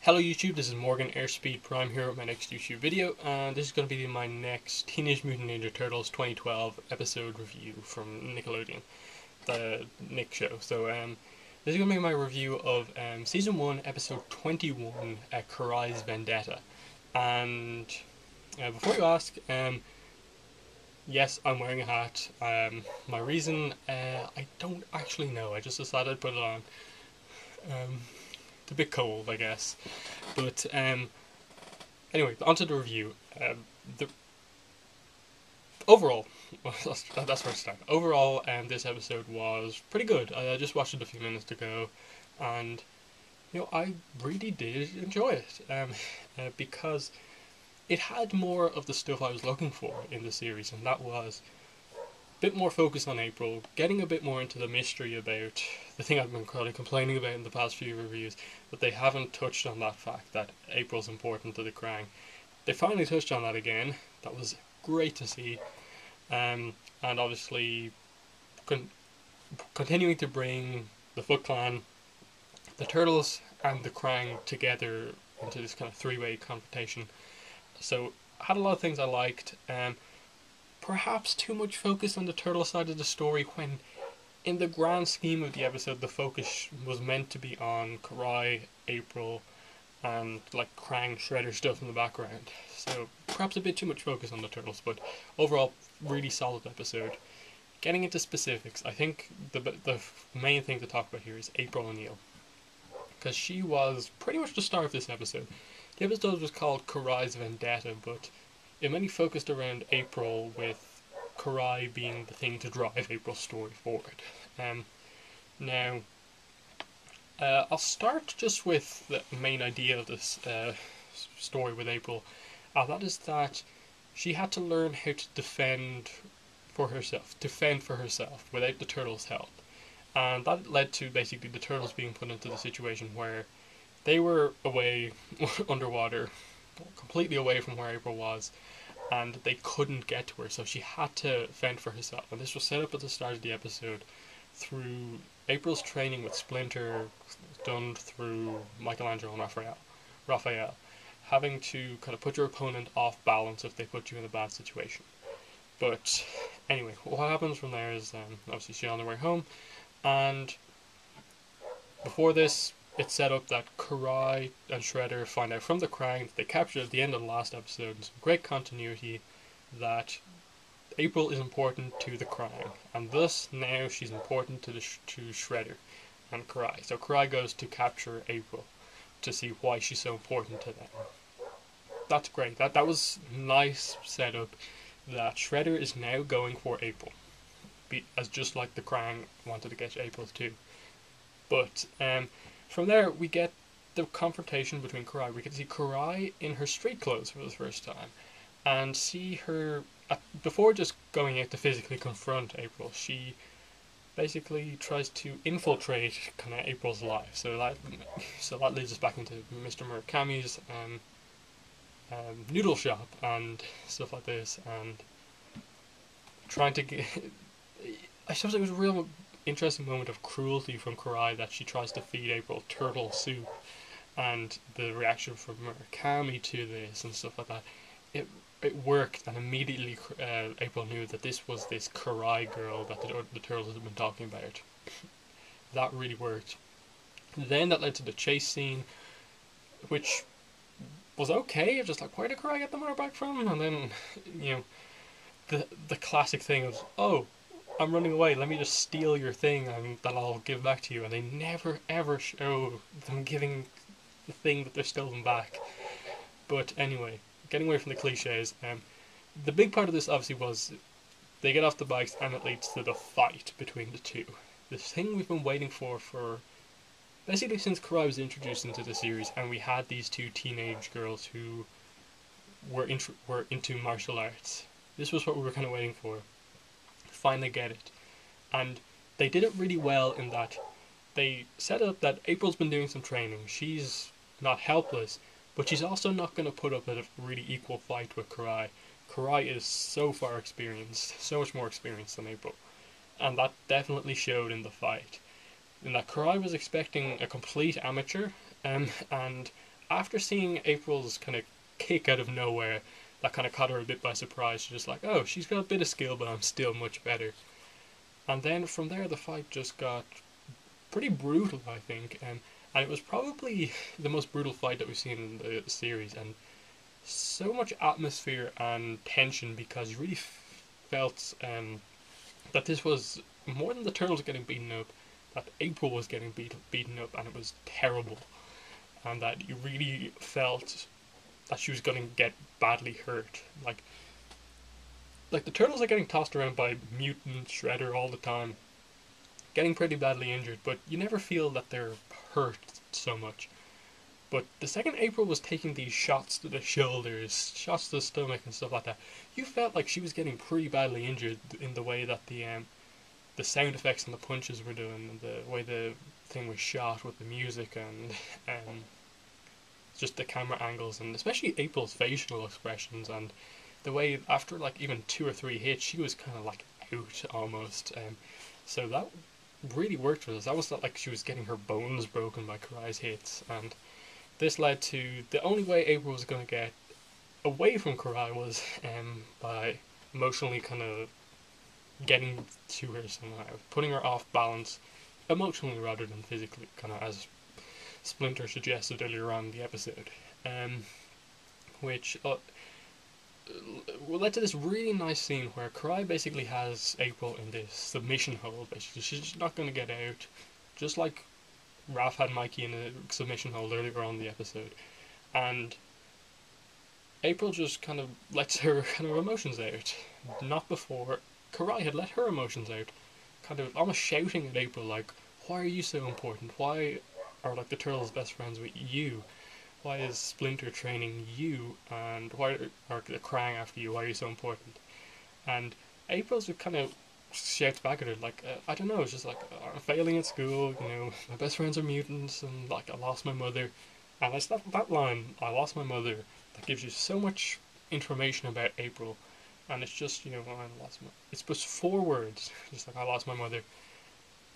Hello YouTube, this is Morgan Airspeed Prime here with my next YouTube video, and this is going to be my next Teenage Mutant Ninja Turtles 2012 episode review from Nickelodeon, the Nick show. So this is going to be my review of Season 1, Episode 21, Karai's Vendetta. And before you ask, yes, I'm wearing a hat. My reason, I don't actually know, I just decided to put it on. It's a bit cold, I guess. But anyway, onto the review. The overall, that's where I start. Overall, this episode was pretty good. I just watched it a few minutes ago, and I really did enjoy it. Because it had more of the stuff I was looking for in the series, and that was bit more focus on April, getting a bit more into the mystery about the thing I've been kind of complaining about in the past few reviews, but they haven't touched on that fact that April's important to the Krang. They finally touched on that again. That was great to see, and obviously continuing to bring the Foot Clan, the Turtles, and the Krang together into this kind of three-way confrontation. So I had a lot of things I liked. Perhaps too much focus on the turtle side of the story when, in the grand scheme of the episode, the focus was meant to be on Karai, April, and like Krang, Shredder stuff in the background. So perhaps a bit too much focus on the turtles, but overall, really solid episode. Getting into specifics, I think the main thing to talk about here is April O'Neil, because she was pretty much the star of this episode. The episode was called Karai's Vendetta, but it mainly focused around April, with Karai being the thing to drive April's story forward. Now, I'll start just with the main idea of this story with April. That is that she had to learn how to defend for herself without the turtles' help. And that led to basically the turtles being put into the situation where they were away underwater, completely away from where April was, and they couldn't get to her, so she had to fend for herself. And this was set up at the start of the episode through April's training with Splinter, done through Michelangelo and Raphael, having to kind of put your opponent off balance if they put you in a bad situation. But anyway, what happens from there is obviously she's on her way home, and before this, it's set up that Karai and Shredder find out from the Krang that they captured at the end of the last episode, and some great continuity, that April is important to the Krang, and thus now she's important to Shredder and Karai. So Karai goes to capture April to see why she's so important to them. That's great. That was nice setup. That Shredder is now going for April, as just like the Krang wanted to get April too. But from there, we get the confrontation between Karai. We get to see Karai in her street clothes for the first time, and see her, before just going out to physically confront April, she basically tries to infiltrate kind of April's life. So that leads us back into Mr. Murakami's noodle shop and stuff like this, and trying to get. I suppose it was a real interesting moment of cruelty from Karai, that she tries to feed April turtle soup, and the reaction from Murakami to this and stuff like that. It worked, and immediately April knew that this was this Karai girl that the turtles had been talking about. That really worked. Then that led to the chase scene, which was okay. Just like, where did Karai get the motorbike from? And then the classic thing of, oh, I'm running away, let me just steal your thing and that I'll give back to you. And they never ever show them giving the thing that they're stealing back. But anyway, getting away from the cliches, the big part of this obviously was they get off the bikes and it leads to the fight between the two. This thing we've been waiting for basically since Karai was introduced into the series, and we had these two teenage girls who were into martial arts. This was what we were kind of waiting for. Finally get it. And they did it really well in that they set up that April's been doing some training. She's not helpless, but she's also not going to put up a really equal fight with Karai. Karai is so far experienced, so much more experienced than April, and that definitely showed in the fight. In that Karai was expecting a complete amateur, and after seeing April's kind of kick out of nowhere, that kind of caught her a bit by surprise. She's just like, oh, she's got a bit of skill, but I'm still much better. And then from there, the fight just got pretty brutal, I think. And it was probably the most brutal fight that we've seen in the series. And so much atmosphere and tension because you really felt that this was more than the Turtles getting beaten up, that April was getting beaten up, and it was terrible. And that you really felt that she was going to get badly hurt. Like the Turtles are getting tossed around by Mutant, Shredder all the time, getting pretty badly injured, but you never feel that they're hurt so much. But the second April was taking these shots to the shoulders, shots to the stomach, and stuff like that, you felt like she was getting pretty badly injured in the way that the sound effects and the punches were doing, and the way the thing was shot with the music and just the camera angles, and especially April's facial expressions and the way after like even 2 or 3 hits, she was kind of like out almost. So that really worked for us. That was not like she was getting her bones broken by Karai's hits, and this led to the only way April was going to get away from Karai was by emotionally kind of getting to her somehow, putting her off balance emotionally rather than physically, kind of as Splinter suggested earlier on in the episode, which led to this really nice scene where Karai basically has April in this submission hold. Basically, she's not going to get out, just like Raph had Mikey in a submission hold earlier on in the episode, and April just kind of lets her kind of emotions out. Not before Karai had let her emotions out, kind of almost shouting at April like, "Why are you so important? Why are like the Turtles best friends with you? Why is Splinter training you? And why are the Krang after you? Why are you so important?" And April's just kind of shouts back at her like, I don't know, it's just like, I'm failing at school, my best friends are mutants, and like I lost my mother. And it's that line, "I lost my mother," that gives you so much information about April. And it's just, I lost my, it's just 4 words, just like, "I lost my mother."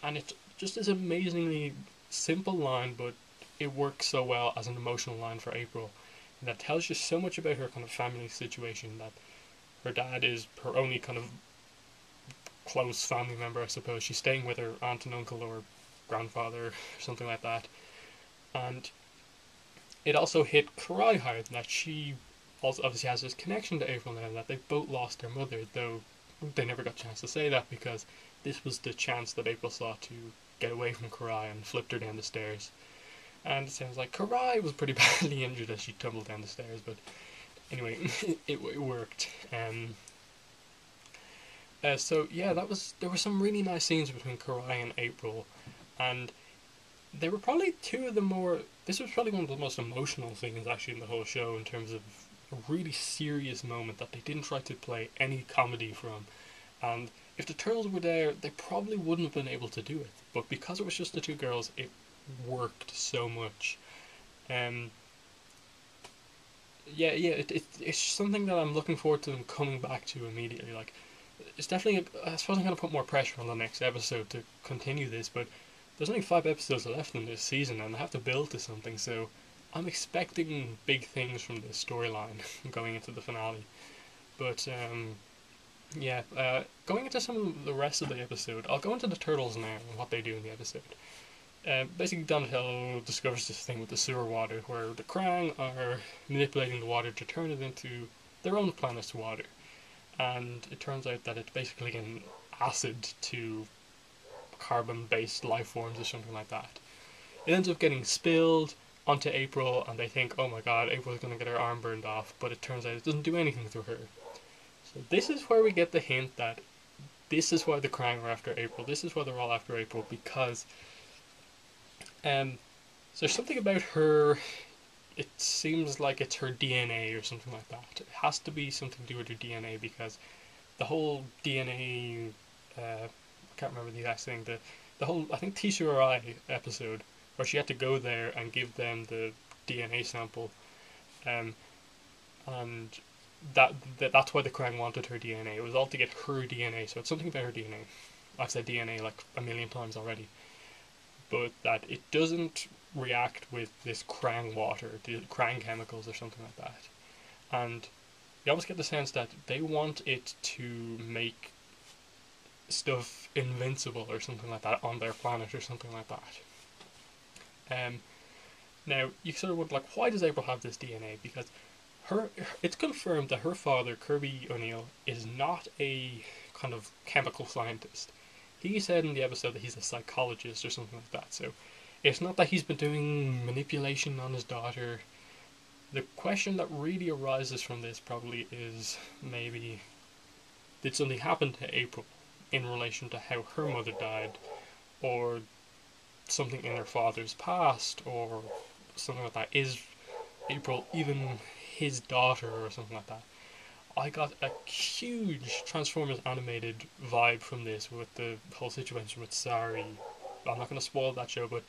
And it's just this amazingly simple line, but it works so well as an emotional line for April. And that tells you so much about her kind of family situation, that her dad is her only kind of close family member, I suppose. She's staying with her aunt and uncle or grandfather or something like that. And it also hit Karai hard that she also obviously has this connection to April now, that they both lost their mother, though they never got a chance to say that because this was the chance that April saw to get away from Karai and flipped her down the stairs. And it sounds like Karai was pretty badly injured as she tumbled down the stairs, but anyway, it worked. So yeah, there were some really nice scenes between Karai and April, and they were probably two of the more. This was probably one of the most emotional scenes actually in the whole show, in terms of a really serious moment that they didn't try to play any comedy from. And if the Turtles were there, they probably wouldn't have been able to do it. But because it was just the two girls, it worked so much. It's something that I'm looking forward to them coming back to immediately. Like, it's definitely, I suppose I'm going to put more pressure on the next episode to continue this, but there's only 5 episodes left in this season and I have to build to something, so I'm expecting big things from this storyline going into the finale. But going into some of the rest of the episode, I'll go into the Turtles now and what they do in the episode. Basically, Donatello discovers this thing with the sewer water, where the Krang are manipulating the water to turn it into their own planet's water. And it turns out that it's basically an acid to carbon-based life forms or something like that. It ends up getting spilled onto April, and they think, oh my god, April's going to get her arm burned off, but it turns out it doesn't do anything to her. So this is where we get the hint that this is why the Krang are after April, this is why they're all after April, because so there's something about her, it seems like it's her DNA or something like that. It has to be something to do with her DNA, because the whole DNA, I can't remember the exact thing, the whole, I think T-Shirai episode, where she had to go there and give them the DNA sample, and that's why the Krang wanted her DNA. It was all to get her DNA, so it's something about her DNA. I've said DNA like a million times already. But that it doesn't react with this Krang water, the Krang chemicals or something like that. And you almost get the sense that they want it to make stuff invincible or something like that on their planet or something like that. Now, you sort of wonder, like, why does April have this DNA? Because it's confirmed that her father, Kirby O'Neill, is not a kind of chemical scientist. He said in the episode that he's a psychologist or something like that, so it's not that he's been doing manipulation on his daughter. The question that really arises from this probably is, maybe, did something happen to April in relation to how her mother died, or something in her father's past, or something like that? Is April even his daughter or something like that? I got a huge Transformers animated vibe from this with the whole situation with Sari. I'm not going to spoil that show, but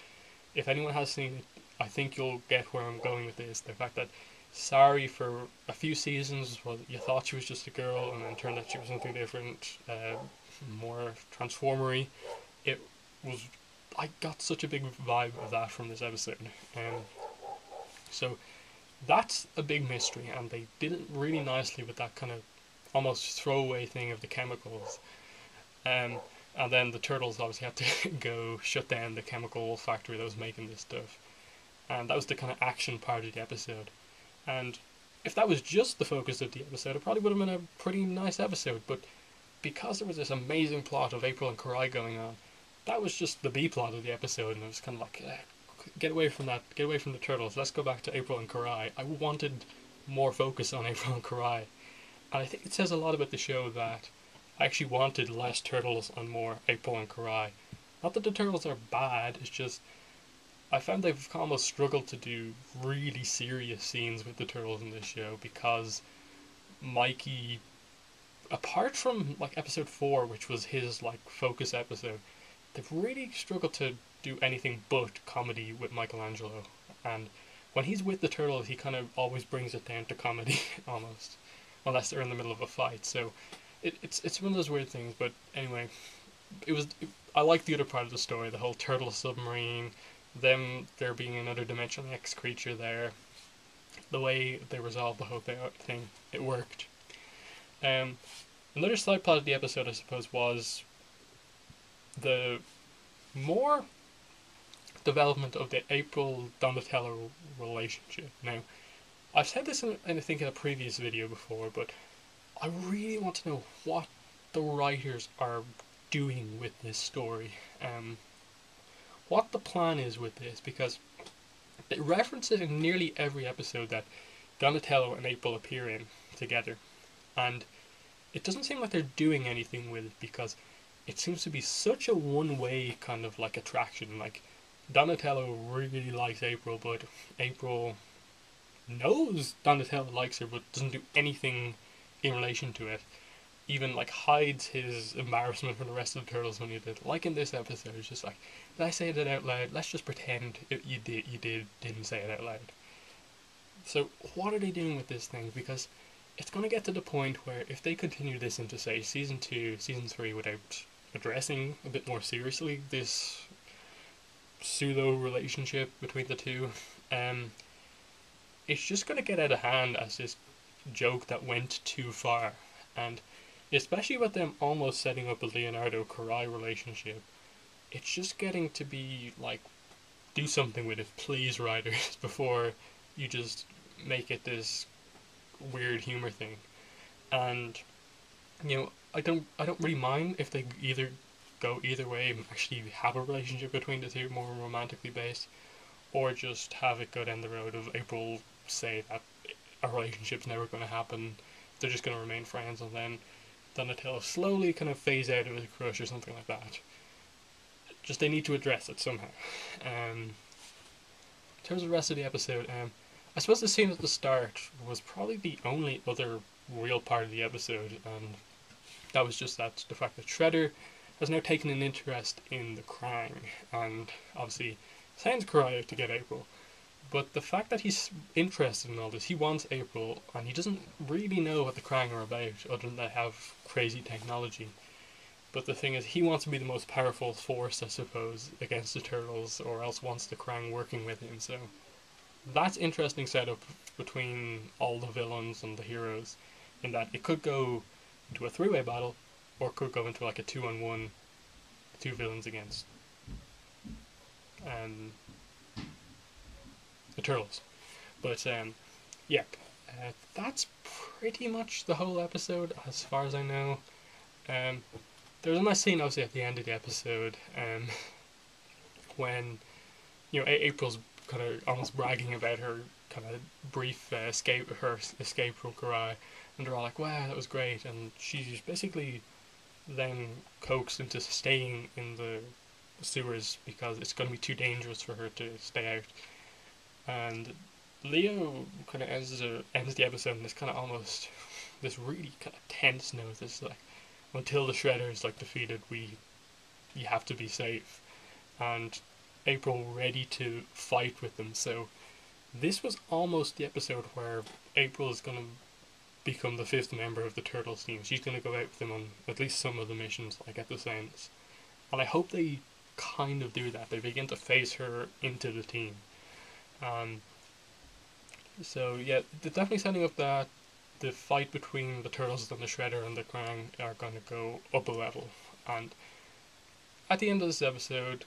if anyone has seen it, I think you'll get where I'm going with this. The fact that Sari, for a few seasons, well, you thought she was just a girl, and then turned out she was something different, more transformery. It was. I got such a big vibe of that from this episode. So that's a big mystery, and they did it really nicely with that kind of almost throwaway thing of the chemicals. And then the turtles obviously had to go shut down the chemical factory that was making this stuff. And that was the kind of action part of the episode. And if that was just the focus of the episode, it probably would have been a pretty nice episode. But because there was this amazing plot of April and Karai going on, that was just the B plot of the episode, and it was kind of like, get away from that, get away from the turtles, let's go back to April and Karai. I wanted more focus on April and Karai. And I think it says a lot about the show that I actually wanted less turtles and more April and Karai. Not that the turtles are bad, it's just I found they've almost struggled to do really serious scenes with the turtles in this show, because Mikey, apart from like episode 4, which was his like focus episode, they've really struggled to do anything but comedy with Michelangelo. And when he's with the turtles, he kind of always brings it down to comedy almost, unless they're in the middle of a fight. So it's one of those weird things. But anyway, I like the other part of the story, the whole turtle submarine, them there being another Dimension X creature there, the way they resolved the whole thing, it worked. Another side plot of the episode, I suppose, was the more development of the April Donatello relationship. Now, I've said this I think in a previous video before, but I really want to know what the writers are doing with this story. What the plan is with this, because it references in nearly every episode that Donatello and April appear in together, and it doesn't seem like they're doing anything with it, because it seems to be such a one-way kind of like attraction. Like, Donatello really likes April, but April knows Donatello likes her, but doesn't do anything in relation to it. Even like hides his embarrassment from the rest of the turtles when he did. Like in this episode, it's just like, did I say that out loud? Let's just pretend you didn't say it out loud. So what are they doing with this thing? Because it's going to get to the point where if they continue this into, say, season 2, season 3, without addressing a bit more seriously this pseudo relationship between the two, it's just going to get out of hand as this joke that went too far. And especially with them almost setting up a Leonardo Karai relationship, it's just getting to be like, do something with it, please, writers, before you just make it this weird humor thing. And I don't really mind if they either go either way and actually have a relationship between the two, more romantically based, or just have it go down the road of April say that a relationship's never going to happen, they're just going to remain friends, and then Donatello slowly kind of phase out of his crush or something like that. Just they need to address it somehow. In terms of the rest of the episode, I suppose the scene at the start was probably the only other real part of the episode, and that was just the fact that Shredder has now taken an interest in the Krang, and obviously sends Karai out to get April. But the fact that he's interested in all this, he wants April, and he doesn't really know what the Krang are about, other than they have crazy technology. But the thing is, he wants to be the most powerful force, I suppose, against the Turtles, or else wants the Krang working with him. So that's interesting setup between all the villains and the heroes, in that it could go into a three-way battle, or it could go into like a 2-on-1, two villains against um, the Turtles. But yeah, that's pretty much the whole episode, as far as I know. Um, there was a nice scene, obviously, at the end of the episode, when April's kind of almost bragging about her kind of brief escape from Karai, and they're all like, "Wow, that was great," and she's basically then coaxed into staying in the sewers because it's going to be too dangerous for her to stay out. And Leo kind of ends the episode in this kind of almost this really kind of tense note. This like, until the Shredder is like defeated, you have to be safe, and April ready to fight with them. So this was almost the episode where April is going to become the fifth member of the Turtles team. She's going to go out with them on at least some of the missions, I get the sense. And I hope they kind of do that. They begin to phase her into the team. So yeah, they're definitely setting up that the fight between the Turtles and the Shredder and the Krang are going to go up a level. And at the end of this episode,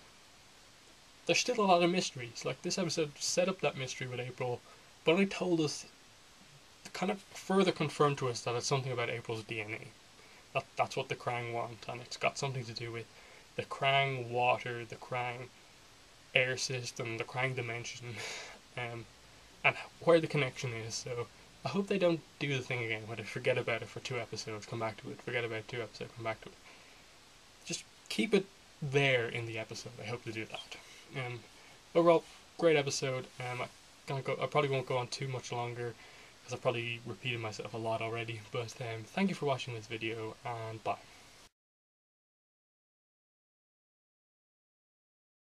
there's still a lot of mysteries. Like, this episode set up that mystery with April, but only told us, kind of further confirmed to us that it's something about April's DNA. That's what the Krang want, and it's got something to do with the Krang water, the Krang air system, the Krang dimension, and where the connection is. So I hope they don't do the thing again where they forget about it for 2 episodes, come back to it, forget about it 2 episodes, come back to it. Just keep it there in the episode. I hope they do that. Overall, great episode. I probably won't go on too much longer because I've probably repeated myself a lot already. But thank you for watching this video, and bye.